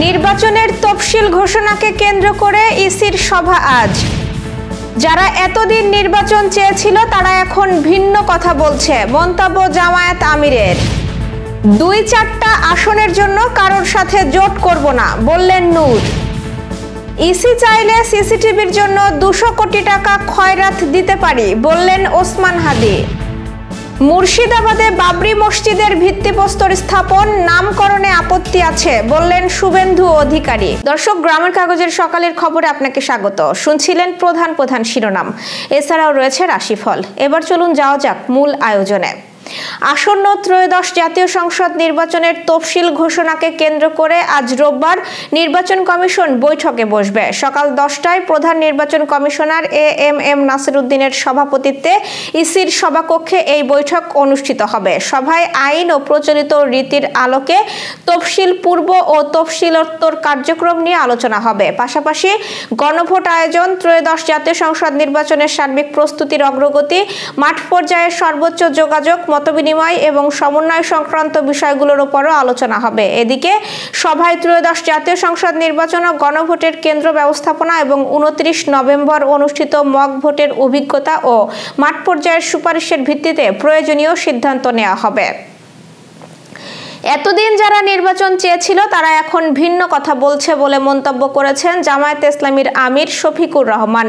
নির্বাচনের তফসিল ঘোষণাকে কেন্দ্র করে ইসির সভা আজ। যারা এতদিন নির্বাচন চেয়েছিল তারা এখন ভিন্ন কথা বলছে, মন্তব্য জামায়াত আমিরের। 2-4টা আসনের জন্য কারোর সাথে জোট করব না, বললেন নূর। ইসি চাইলে সিসিটিভির জন্য 200 কোটি টাকা খয়রাত দিতে পারি, বললেন ওসমান হাদি। মুর্শিদাবাদে বাবরি মসজিদের ভিত্তিপ্রস্তর স্থাপন নামকরণে আপত্তি আছে, বললেন শুভেন্দু অধিকারী। দর্শক, গ্রামের কাগজের সকালের খবরে আপনাকে স্বাগত। শুনছিলেন প্রধান শিরোনাম, এছাড়াও রয়েছে রাশিফল। এবার চলুন যাওয়া যাক মূল আয়োজনে। আসন্ন ত্রয়োদশ জাতীয় সংসদ নির্বাচনের তফসিল ঘোষণাকে কেন্দ্র করে আজ রোববার নির্বাচন কমিশন বৈঠকে বসবে। সকাল 10টায় প্রধান নির্বাচন কমিশনার এএমএম নাসির উদ্দিনের সভাপতিত্বে ইসির সভাকক্ষে এই বৈঠক অনুষ্ঠিত হবে। সভায় আইন ও প্রচলিত রীতির আলোকে তফসিল পূর্ব ও তফসিলোত্তর কার্যক্রম নিয়ে আলোচনা হবে। পাশাপাশি গণভোট আয়োজন, ত্রয়োদশ জাতীয় সংসদ নির্বাচনের সার্বিক প্রস্তুতির অগ্রগতি, মাঠ পর্যায়ের সর্বোচ্চ যোগাযোগ, মতবিনিময় এবং সমন্বয় সংক্রান্ত বিষয়গুলোর উপরও আলোচনা হবে। এদিকে সভায় ত্রয়োদশ জাতীয় সংসদ নির্বাচন ও গণভোটের কেন্দ্র ব্যবস্থাপনা এবং 29 নভেম্বর অনুষ্ঠিত মক ভোটের অভিজ্ঞতা ও মাঠ পর্যায়ের সুপারিশের ভিত্তিতে প্রয়োজনীয় সিদ্ধান্ত নেওয়া হবে। এতদিন যারা নির্বাচন চেয়েছিল তারা এখন ভিন্ন কথা বলছে বলে মন্তব্য করেছেন জামায়াতে ইসলামীর আমির শফিকুর রহমান।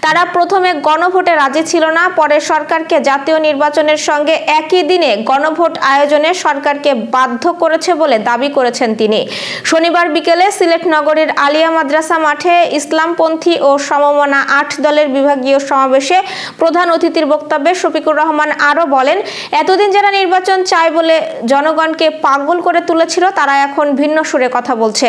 তারা প্রথমে গণভোটে রাজি ছিল না, পরে সরকারকে জাতীয় নির্বাচনের সঙ্গে একই দিনে গণভোট আয়োজনে সরকারকে বাধ্য করেছে বলে দাবি করেছেন তিনি। শনিবার বিকেলে সিলেট নগরীর আলিয়া মাদ্রাসা মাঠে ইসলামপন্থী ও সমমনা 8 দলের বিভাগীয় সমাবেশে প্রধান অতিথির বক্তব্যে শফিকুর রহমান আরও বলেন, এতদিন যারা নির্বাচন চায় বলে জনগণকে পাগল করে তুলেছিল তারা এখন ভিন্ন সুরে কথা বলছে।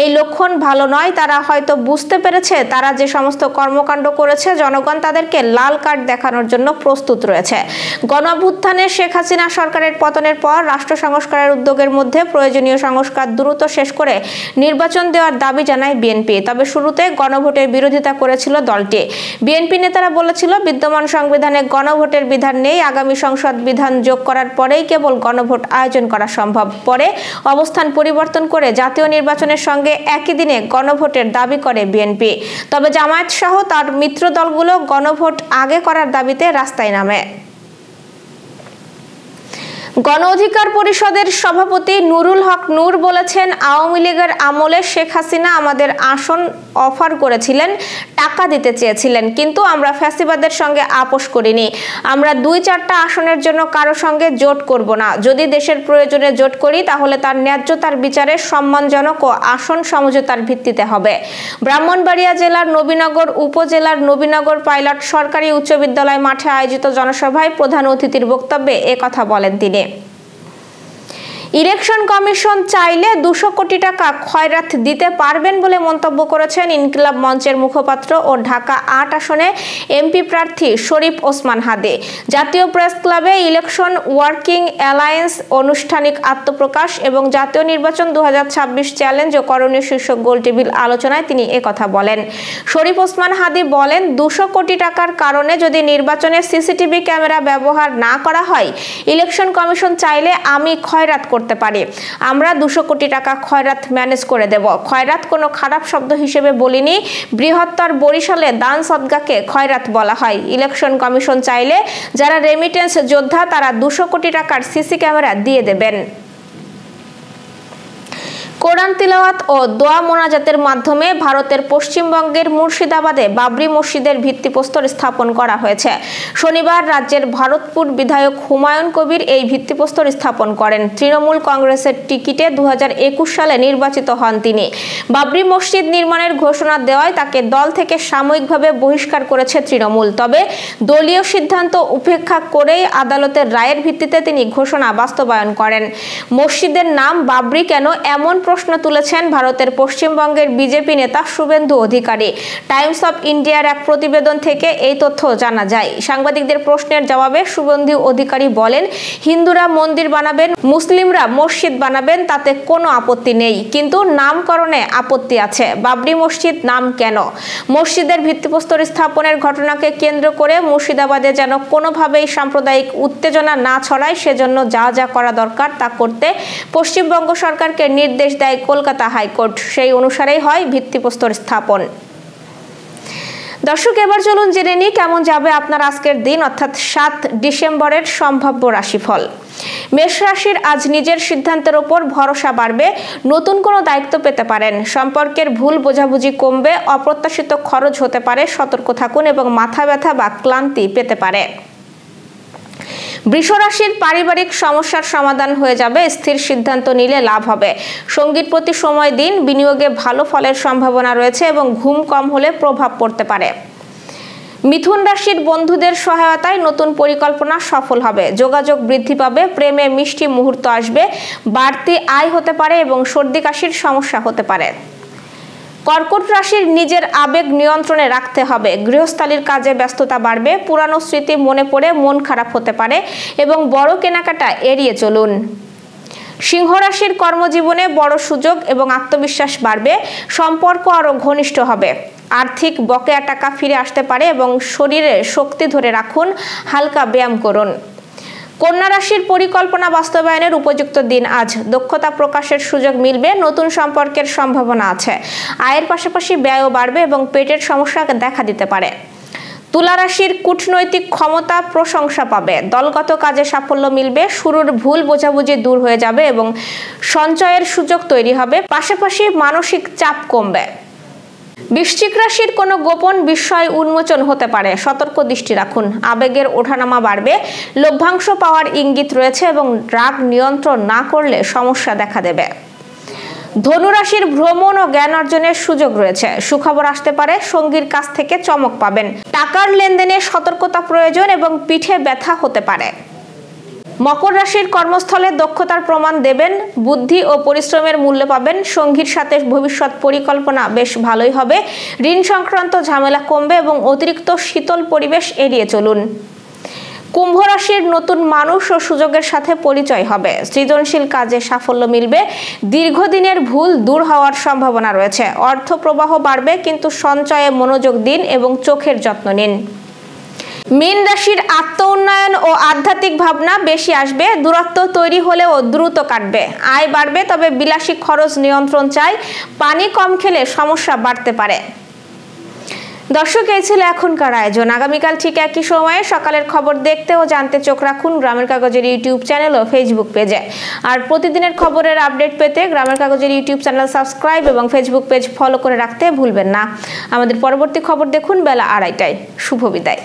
এই লক্ষণ ভালো নয়। তারা হয়তো বুঝতে পেরেছে তারা যে সমস্ত কর্মকাণ্ড করেছে জনগণ তাদেরকে লাল কার্ড দেখানোর জন্য প্রস্তুত রয়েছে। গণঅভ্যুত্থানে শেখ হাসিনা সরকারের পতনের পর রাষ্ট্র সংস্কারের উদ্যোগের মধ্যে প্রয়োজনীয় সংস্কার দ্রুত শেষ করে নির্বাচন দেওয়ার দাবি জানায় বিএনপি। তবে শুরুতে গণভোটের বিরোধিতা করেছিল দলটি। বিএনপি নেতারা বলেছিল, বিদ্যমান সংবিধানে গণভোটের বিধান নেই, আগামী সংসদ বিধান যোগ করার পরেই কেবল গণভোট আয়োজন করা সম্ভব। পরে অবস্থান পরিবর্তন করে জাতীয় নির্বাচনের সঙ্গে একই দিনে গণভোটের দাবি করে বিএনপি। তবে জামায়াত সহ তার মিত্র দলগুলো গণভোট আগে করার দাবিতে রাস্তায় নামে। গণ অধিকার পরিষদের সভাপতি নুরুল হক নূর বলেছেন, আওয়ামী লীগের আমলে শেখ হাসিনা আমাদের আসন অফার করেছিলেন, টাকা দিতে চেয়েছিলেন, কিন্তু আমরা ফ্যাসিবাদের সঙ্গে আপোষ করিনি। আমরা 2-4টা আসনের জন্য কারো সঙ্গে জোট করব না। যদি দেশের প্রয়োজনে জোট করি তাহলে তার ন্যায্যতার বিচারে সম্মানজনক ও আসন সমঝোতার ভিত্তিতে হবে। ব্রাহ্মণবাড়িয়া জেলার নবীনগর উপজেলার নবীনগর পাইলট সরকারি উচ্চ বিদ্যালয় মাঠে আয়োজিত জনসভায় প্রধান অতিথির বক্তব্যে একথা বলেন তিনি। ইলেকশন কমিশন চাইলে 200 কোটি টাকা খয়রাত দিতে পারবেন বলে মন্তব্য করেছেন ইনকিলাব মঞ্চের মুখপাত্র ও ঢাকা 8 আসনে এমপি প্রার্থী শরীফ ওসমান হাদি। জাতীয় প্রেস ক্লাবে ইলেকশন ওয়ার্কিং অ্যালায়েন্স আনুষ্ঠানিক আত্মপ্রকাশ এবং জাতীয় নির্বাচন 2026 চ্যালেঞ্জ ও করণীয় শীর্ষক গোলটেবিল আলোচনায় তিনি একথা বলেন। শরীফ ওসমান হাদি বলেন, 200 কোটি টাকার কারণে যদি নির্বাচনে সিসিটিভি ক্যামেরা ব্যবহার না করা হয়, ইলেকশন কমিশন চাইলে আমি খয়রাত করতে পারি। আমরা 200 কোটি টাকা খয়রাত ম্যানেজ করে দেব। খয়রাত কোনো খারাপ শব্দ হিসেবে বলিনি। বৃহত্তর বরিশালে দান সদকাকে খয়রাত বলা হয়। ইলেকশন কমিশন চাইলে যারা রেমিটেন্স যোদ্ধা তারা 200 কোটি টাকার সিসি ক্যামেরা দিয়ে দেবেন। কোরআন তিলাওয়াত ও দোয়া মোনাজাতের মাধ্যমে ভারতের পশ্চিমবঙ্গের মুর্শিদাবাদে বাবরি মসজিদের ভিত্তিপ্রস্তর স্থাপন করা হয়েছে। শনিবার রাজ্যের ভারতপুর বিধায়ক হুমায়ুন কবির এই ভিত্তিপ্রস্তর স্থাপন করেন। তৃণমূল কংগ্রেসের টিকিটে 2021 সালে নির্বাচিত হন তিনি। বাবরি মসজিদ নির্মাণের ঘোষণা দেওয়ায় তাকে দল থেকে সাময়িকভাবে বহিষ্কার করেছে তৃণমূল। তবে দলীয় সিদ্ধান্ত উপেক্ষা করেই আদালতের রায়ের ভিত্তিতে তিনি ঘোষণা বাস্তবায়ন করেন। মসজিদের নাম বাবরি কেন, এমন প্রশ্ন তুলেছেন ভারতের পশ্চিমবঙ্গের বিজেপি নেতা শুভেন্দু অধিকারী। টাইমস অফ ইন্ডিয়ার এক প্রতিবেদন থেকে এই তথ্য জানা যায়। সাংবাদিকদের প্রশ্নের জবাবে শুভেন্দু অধিকারী বলেন, হিন্দুরা মন্দির বানাবেন, মুসলিমরা মসজিদ বানাবেন, তাতে কোনো আপত্তি নেই, কিন্তু নামকরণে আপত্তি আছে। বাবরি মসজিদ নাম কেন? মসজিদের ভিত্তিপ্রস্তর স্থাপনের ঘটনাকে কেন্দ্র করে মুর্শিদাবাদে যেন কোনোভাবেই সাম্প্রদায়িক উত্তেজনা না ছড়ায়, সেজন্য যা যা করা দরকার তা করতে পশ্চিমবঙ্গ সরকারকে নির্দেশ দেয় কলকাতা হাইকোর্ট, সেই অনুসারেই হয় ভিত্তিপ্রস্তর স্থাপন। দর্শক, এবার চলুন জেনে নিই কেমন যাবে আপনার আজকের দিন অর্থাৎ 7 ডিসেম্বরের সম্ভাব্য রাশিফল। মেষ রাশির আজ নিজের সিদ্ধান্তের উপর ভরসা বাড়বে, নতুন কোনো দায়িত্ব পেতে পারেন, সম্পর্কের ভুল বোঝাবুঝি কমবে, অপ্রত্যাশিত খরচ হতে পারে, সতর্ক থাকুন এবং মাথা ব্যথা বা ক্লান্তি পেতে পারে। বৃষ রাশির পারিবারিক সমস্যার সমাধান হয়ে যাবে, স্থির সিদ্ধান্ত নিলে লাভ হবে, সঙ্গীর প্রতি সময় দিন, বিনিয়োগে ভালো ফলের সম্ভাবনা রয়েছে এবং ঘুম কম হলে প্রভাব পড়তে পারে। মিথুন রাশির বন্ধুদের সহায়তায় নতুন পরিকল্পনা সফল হবে, যোগাযোগ বৃদ্ধি পাবে, প্রেমে মিষ্টি মুহূর্ত আসবে, বাড়তি আয় হতে পারে এবং সর্দি কাশির সমস্যা হতে পারে। কর্কট রাশির নিজের আবেগ নিয়ন্ত্রণে রাখতে হবে, গৃহস্থালির কাজে ব্যস্ততা বাড়বে, পুরানো স্মৃতি মনে পড়ে মন খারাপ হতে পারে এবং বড় কেনাকাটা এড়িয়ে চলুন। সিংহ রাশির কর্মজীবনে বড় সুযোগ এবং আত্মবিশ্বাস বাড়বে, সম্পর্ক আরো ঘনিষ্ঠ হবে, আর্থিক বকেয়া টাকা ফিরে আসতে পারে এবং শরীরে শক্তি ধরে রাখুন, হালকা ব্যায়াম করুন। কন্যা রাশির পরিকল্পনা বাস্তবায়নের উপযুক্ত দিন আজ, দক্ষতা প্রকাশের সুযোগ মিলবে, নতুন সম্পর্কের সম্ভাবনা আছে, আয়ের পাশাপাশি ব্যয়ও বাড়বে এবং পেটের সমস্যা দেখা দিতে পারে। তুলা রাশির কূটনৈতিক ক্ষমতা প্রশংসা পাবে, দলগত কাজে সাফল্য মিলবে, শুরুর ভুল বোঝাবুঝি দূর হয়ে যাবে এবং সঞ্চয়ের সুযোগ তৈরি হবে, পাশাপাশি মানসিক চাপ কমবে। বৃশ্চিক রাশির কোনো গোপন বিষয় উন্মোচন হতে পারে, সতর্ক দৃষ্টি রাখুন, আবেগের ওঠানামা বাড়বে, লভ্যাংশ পাওয়ার ইঙ্গিত রয়েছে এবং রাগ নিয়ন্ত্রণ না করলে সমস্যা দেখা দেবে। ধনু রাশির ভ্রমণ ও জ্ঞান অর্জনের সুযোগ রয়েছে, সুখবর আসতে পারে, সঙ্গীর কাছ থেকে চমক পাবেন, টাকার লেনদেনে সতর্কতা প্রয়োজন এবং পিঠে ব্যথা হতে পারে। মকর রাশির কর্মস্থলে দক্ষতার প্রমাণ দেবেন, বুদ্ধি ও পরিশ্রমের মূল্য পাবেন, সঙ্গীর সাথে ভবিষ্যৎ পরিকল্পনা বেশ ভালোই হবে, ঋণ সংক্রান্ত ঝামেলা কমবে এবং অতিরিক্ত শীতল পরিবেশ এড়িয়ে চলুন। কুম্ভ রাশির নতুন মানুষ ও সুযোগের সাথে পরিচয় হবে, সৃজনশীল কাজে সাফল্য মিলবে, দীর্ঘদিনের ভুল দূর হওয়ার সম্ভাবনা রয়েছে, অর্থ প্রবাহ বাড়বে কিন্তু সঞ্চয়ে মনোযোগ দিন এবং চোখের যত্ন নিন। মীন রাশির আত্ম উন্নয়ন ও আধ্যাত্মিক ভাবনা বেশি আসবে, দূরত্ব তৈরি হলেও দ্রুত কাটবে, আয় বাড়বে তবে বিলাসী খরচ নিয়ন্ত্রণ চাই, পানি কম খেলে সমস্যা বাড়তে পারে। দর্শক, এই ছিল এখনকার আয়োজন। আগামীকাল ঠিক একই সময়ে সকালের খবর দেখতে ও জানতে চোখ রাখুন গ্রামের কাগজের ইউটিউব চ্যানেল ও ফেসবুক পেজে। আর প্রতিদিনের খবরের আপডেট পেতে গ্রামের কাগজের ইউটিউব চ্যানেল সাবস্ক্রাইব এবং ফেসবুক পেজ ফলো করে রাখতে ভুলবেন না। আমাদের পরবর্তী খবর দেখুন বেলা 2:30টায়। শুভ বিদায়।